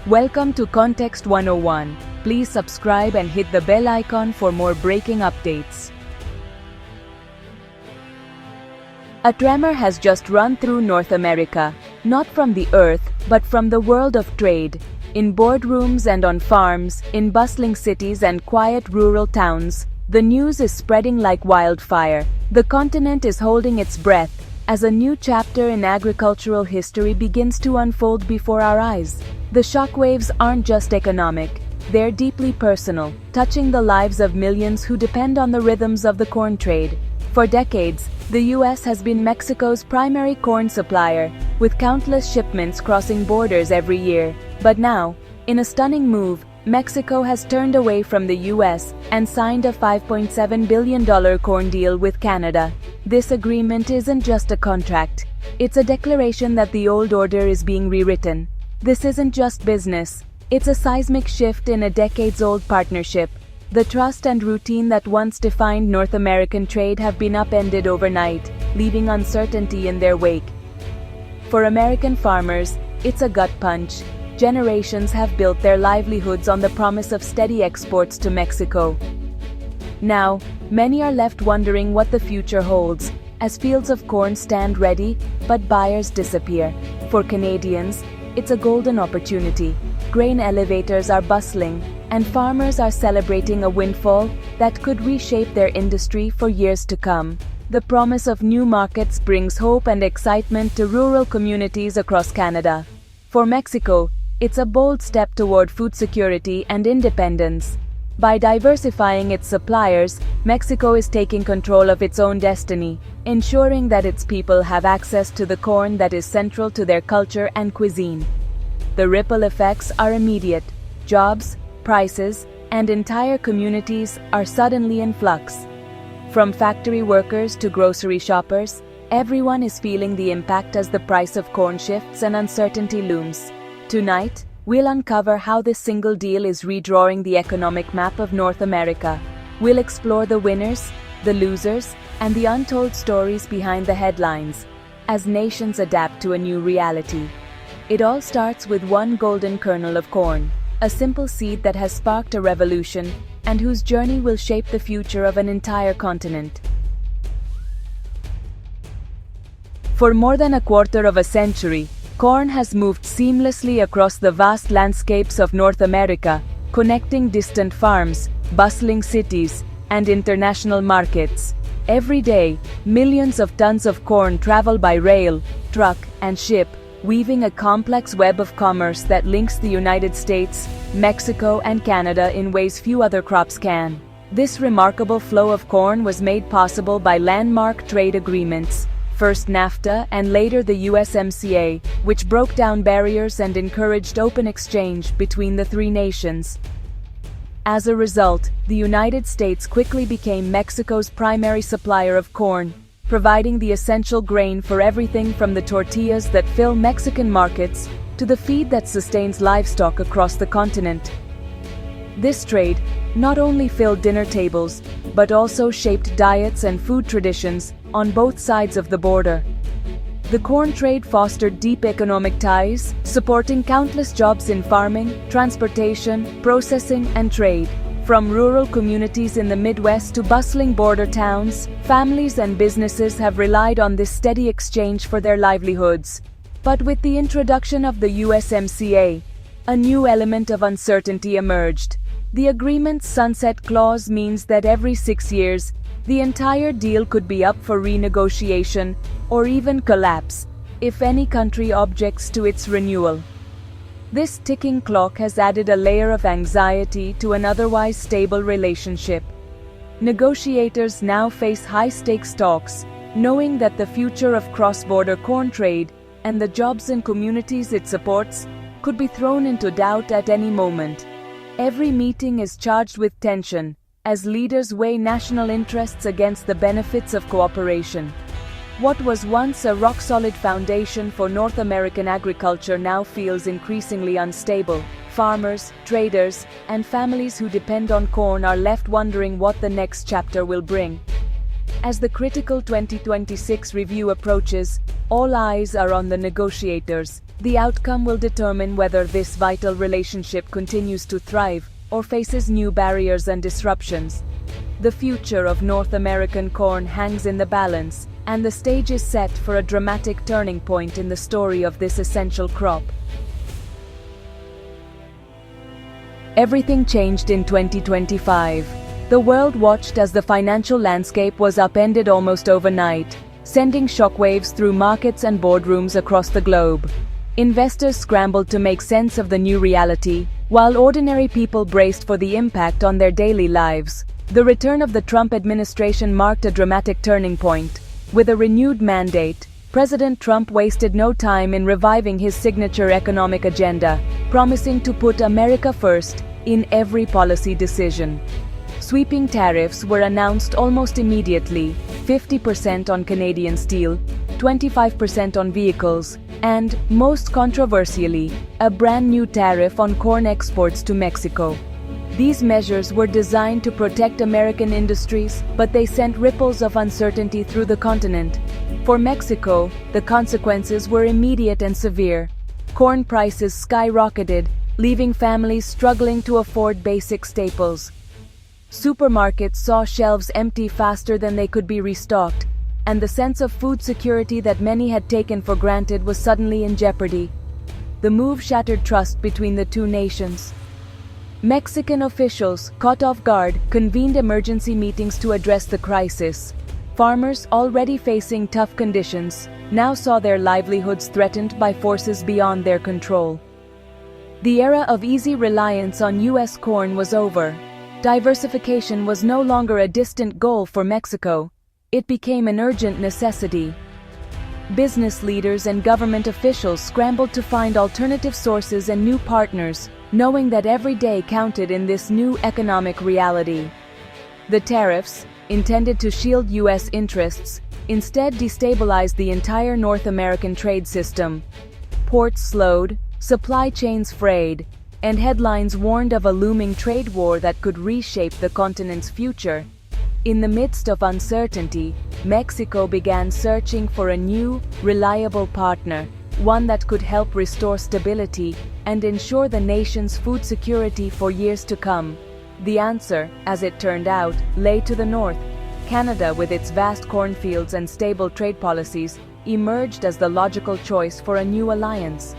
Welcome to Context 101. Please subscribe and hit the bell icon for more breaking updates. A tremor has just run through North America, not from the earth, but from the world of trade. In boardrooms and on farms, in bustling cities and quiet rural towns, the news is spreading like wildfire. The continent is holding its breath as a new chapter in agricultural history begins to unfold before our eyes. The shockwaves aren't just economic, they're deeply personal, touching the lives of millions who depend on the rhythms of the corn trade. For decades, the U.S. has been Mexico's primary corn supplier, with countless shipments crossing borders every year. But now, in a stunning move, Mexico has turned away from the U.S. and signed a $5.7 billion corn deal with Canada. This agreement isn't just a contract, it's a declaration that the old order is being rewritten. This isn't just business, it's a seismic shift in a decades-old partnership. The trust and routine that once defined North American trade have been upended overnight, leaving uncertainty in their wake. For American farmers, it's a gut punch. Generations have built their livelihoods on the promise of steady exports to Mexico. Now, many are left wondering what the future holds, as fields of corn stand ready, but buyers disappear. For Canadians, it's a golden opportunity. Grain elevators are bustling, and farmers are celebrating a windfall that could reshape their industry for years to come. The promise of new markets brings hope and excitement to rural communities across Canada. For Mexico, it's a bold step toward food security and independence. By diversifying its suppliers, Mexico is taking control of its own destiny, ensuring that its people have access to the corn that is central to their culture and cuisine. The ripple effects are immediate. Jobs, prices, and entire communities are suddenly in flux. From factory workers to grocery shoppers, everyone is feeling the impact as the price of corn shifts and uncertainty looms. Tonight, we'll uncover how this single deal is redrawing the economic map of North America. We'll explore the winners, the losers, and the untold stories behind the headlines, as nations adapt to a new reality. It all starts with one golden kernel of corn, a simple seed that has sparked a revolution and whose journey will shape the future of an entire continent. For more than a quarter of a century, corn has moved seamlessly across the vast landscapes of North America, connecting distant farms, bustling cities, and international markets. Every day, millions of tons of corn travel by rail, truck, and ship, weaving a complex web of commerce that links the United States, Mexico, and Canada in ways few other crops can. This remarkable flow of corn was made possible by landmark trade agreements, first NAFTA and later the USMCA, which broke down barriers and encouraged open exchange between the three nations. As a result, the United States quickly became Mexico's primary supplier of corn, providing the essential grain for everything from the tortillas that fill Mexican markets to the feed that sustains livestock across the continent. This trade not only filled dinner tables, but also shaped diets and food traditions on both sides of the border. The corn trade fostered deep economic ties, supporting countless jobs in farming, transportation, processing, and trade. From rural communities in the Midwest to bustling border towns, families and businesses have relied on this steady exchange for their livelihoods. But with the introduction of the USMCA, a new element of uncertainty emerged. The agreement's sunset clause means that every 6 years, the entire deal could be up for renegotiation or even collapse if any country objects to its renewal. This ticking clock has added a layer of anxiety to an otherwise stable relationship. Negotiators now face high-stakes talks, knowing that the future of cross-border corn trade and the jobs and communities it supports could be thrown into doubt at any moment. Every meeting is charged with tension, as leaders weigh national interests against the benefits of cooperation. What was once a rock-solid foundation for North American agriculture now feels increasingly unstable. Farmers, traders, and families who depend on corn are left wondering what the next chapter will bring. As the critical 2026 review approaches, all eyes are on the negotiators, The outcome will determine whether this vital relationship continues to thrive or faces new barriers and disruptions. The future of North American corn hangs in the balance, and the stage is set for a dramatic turning point in the story of this essential crop. Everything changed in 2025. The world watched as the financial landscape was upended almost overnight, sending shockwaves through markets and boardrooms across the globe. Investors scrambled to make sense of the new reality, while ordinary people braced for the impact on their daily lives. The return of the Trump administration marked a dramatic turning point. With a renewed mandate, President Trump wasted no time in reviving his signature economic agenda, promising to put America first in every policy decision. Sweeping tariffs were announced almost immediately: 50% on Canadian steel, 25% on vehicles, and, most controversially, a brand new tariff on corn exports to Mexico. These measures were designed to protect American industries, but they sent ripples of uncertainty through the continent. For Mexico, the consequences were immediate and severe. Corn prices skyrocketed, leaving families struggling to afford basic staples. Supermarkets saw shelves empty faster than they could be restocked, and the sense of food security that many had taken for granted was suddenly in jeopardy. The move shattered trust between the two nations. Mexican officials, caught off guard, convened emergency meetings to address the crisis. Farmers, already facing tough conditions, now saw their livelihoods threatened by forces beyond their control. The era of easy reliance on U.S. corn was over. Diversification was no longer a distant goal for Mexico. It became an urgent necessity. Business leaders and government officials scrambled to find alternative sources and new partners, knowing that every day counted in this new economic reality. The tariffs, intended to shield U.S. interests, instead destabilized the entire North American trade system. Ports slowed, supply chains frayed, and headlines warned of a looming trade war that could reshape the continent's future. In the midst of uncertainty, Mexico began searching for a new, reliable partner, one that could help restore stability and ensure the nation's food security for years to come. The answer, as it turned out, lay to the north. Canada, with its vast cornfields and stable trade policies, emerged as the logical choice for a new alliance.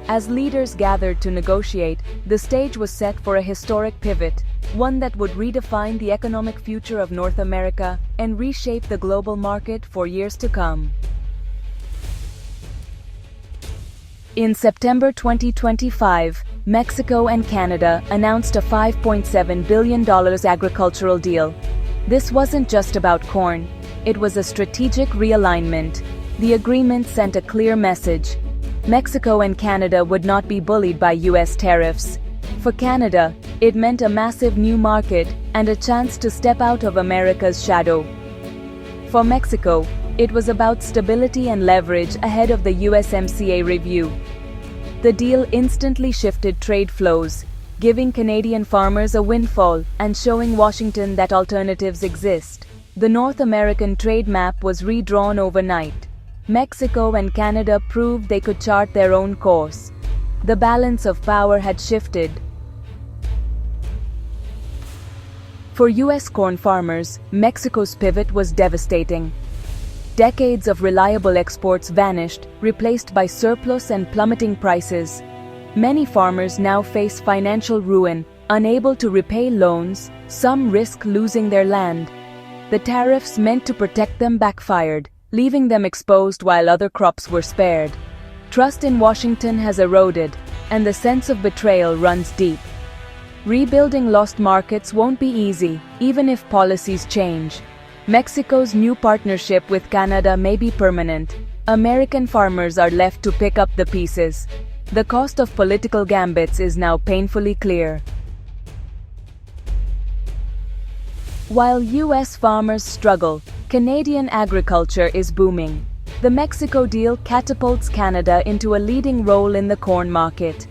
As leaders gathered to negotiate, the stage was set for a historic pivot, one that would redefine the economic future of North America and reshape the global market for years to come. In September 2025, Mexico and Canada announced a $5.7 billion agricultural deal. This wasn't just about corn, it was a strategic realignment. The agreement sent a clear message. Mexico and Canada would not be bullied by U.S. tariffs. For Canada, it meant a massive new market and a chance to step out of America's shadow. For Mexico, it was about stability and leverage ahead of the USMCA review. The deal instantly shifted trade flows, giving Canadian farmers a windfall and showing Washington that alternatives exist. The North American trade map was redrawn overnight. Mexico and Canada proved they could chart their own course. The balance of power had shifted. For U.S. corn farmers, Mexico's pivot was devastating. Decades of reliable exports vanished, replaced by surplus and plummeting prices. Many farmers now face financial ruin, unable to repay loans, some risk losing their land. The tariffs meant to protect them backfired, leaving them exposed while other crops were spared. Trust in Washington has eroded, and the sense of betrayal runs deep. Rebuilding lost markets won't be easy, even if policies change. Mexico's new partnership with Canada may be permanent. American farmers are left to pick up the pieces. The cost of political gambits is now painfully clear. While U.S. farmers struggle, Canadian agriculture is booming. The Mexico deal catapults Canada into a leading role in the corn market.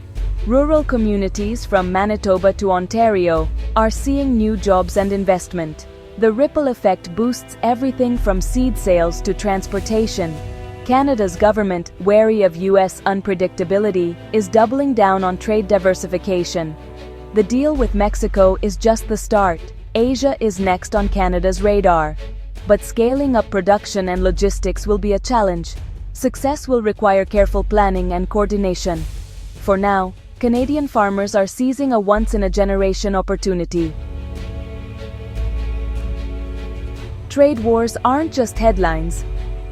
Rural communities from Manitoba to Ontario are seeing new jobs and investment. The ripple effect boosts everything from seed sales to transportation. Canada's government, wary of US unpredictability, is doubling down on trade diversification. The deal with Mexico is just the start. Asia is next on Canada's radar. But scaling up production and logistics will be a challenge. Success will require careful planning and coordination. For now, Canadian farmers are seizing a once-in-a-generation opportunity. Trade wars aren't just headlines,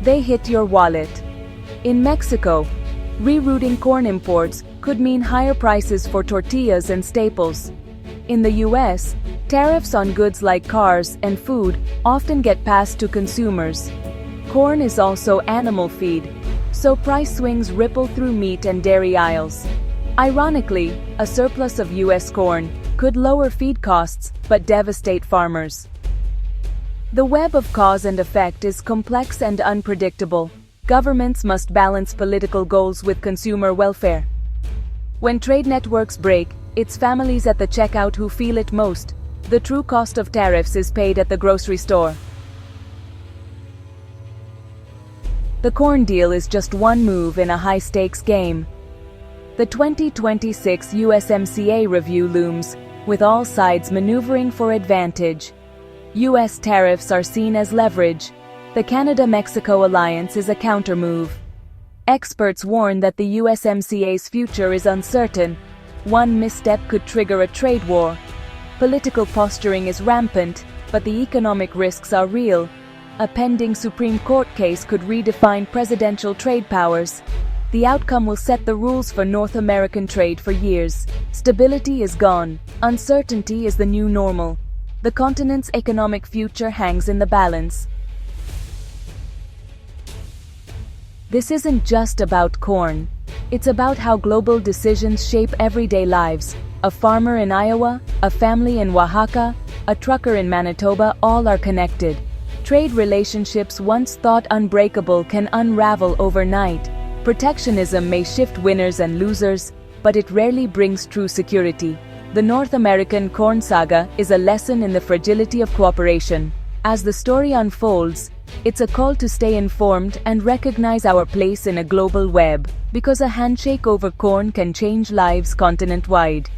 they hit your wallet. In Mexico, rerouting corn imports could mean higher prices for tortillas and staples. In the US, tariffs on goods like cars and food often get passed to consumers. Corn is also animal feed, so price swings ripple through meat and dairy aisles. Ironically, a surplus of US corn could lower feed costs but devastate farmers. The web of cause and effect is complex and unpredictable. Governments must balance political goals with consumer welfare. When trade networks break, it's families at the checkout who feel it most. The true cost of tariffs is paid at the grocery store. The corn deal is just one move in a high-stakes game. The 2026 USMCA review looms, with all sides maneuvering for advantage. US tariffs are seen as leverage. The Canada-Mexico alliance is a countermove. Experts warn that the USMCA's future is uncertain. One misstep could trigger a trade war. Political posturing is rampant, but the economic risks are real. A pending Supreme Court case could redefine presidential trade powers. The outcome will set the rules for North American trade for years. Stability is gone. Uncertainty is the new normal. The continent's economic future hangs in the balance. This isn't just about corn. It's about how global decisions shape everyday lives. A farmer in Iowa, a family in Oaxaca, a trucker in Manitoba, all are connected. Trade relationships once thought unbreakable can unravel overnight. Protectionism may shift winners and losers, but it rarely brings true security. The North American corn saga is a lesson in the fragility of cooperation. As the story unfolds, it's a call to stay informed and recognize our place in a global web, because a handshake over corn can change lives continent-wide.